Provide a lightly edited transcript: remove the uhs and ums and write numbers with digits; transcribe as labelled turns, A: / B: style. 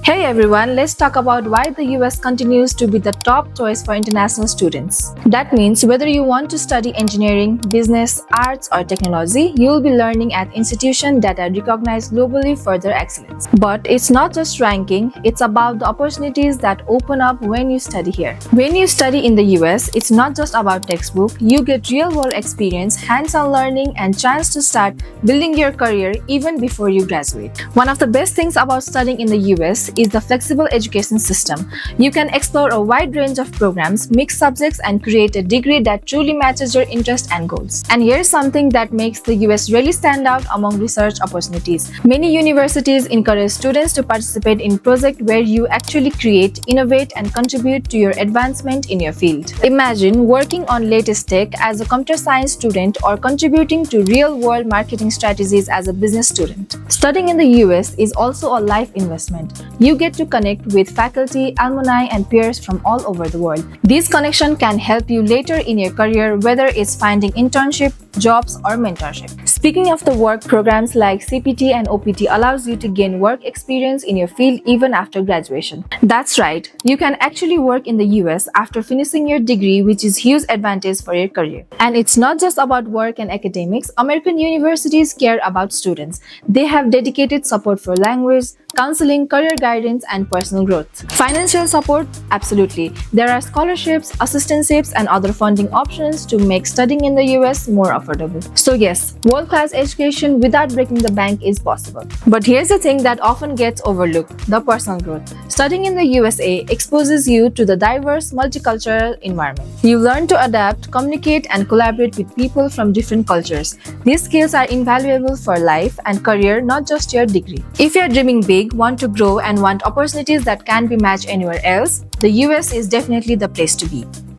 A: Hey everyone, let's talk about why the US continues to be the top choice for international students. That means whether you want to study engineering, business, arts, or technology, you'll be learning at institutions that are recognized globally for their excellence. But it's not just ranking, it's about the opportunities that open up when you study here. When you study in the US, it's not just about textbook, you get real-world experience, hands-on learning, and chance to start building your career even before you graduate. One of the best things about studying in the US is the flexible education system. You can explore a wide range of programs, mix subjects, and create a degree that truly matches your interests and goals. And here's something that makes the US really stand out among research opportunities. Many universities encourage students to participate in projects where you actually create, innovate, and contribute to your advancement in your field. Imagine working on latest tech as a computer science student or contributing to real-world marketing strategies as a business student. Studying in the US is also a life investment. You get to connect with faculty, alumni, and peers from all over the world. These connections can help you later in your career, whether it's finding internship, jobs, or mentorship. Speaking of the work, programs like CPT and OPT allows you to gain work experience in your field even after graduation. That's right, you can actually work in the US after finishing your degree, which is huge advantage for your career. And it's not just about work and academics. American universities care about students. They have dedicated support for language, counseling, career guidance, and personal growth. Financial support? Absolutely. There are scholarships, assistantships, and other funding options to make studying in the US more affordable. So yes, world-class education without breaking the bank is possible. But here's the thing that often gets overlooked: the personal growth. Studying in the USA exposes you to the diverse, multicultural environment. You learn to adapt, communicate, and collaborate with people from different cultures. These skills are invaluable for life and career, not just your degree. If you're dreaming big, want to grow, and want opportunities that can't be matched anywhere else, the US is definitely the place to be.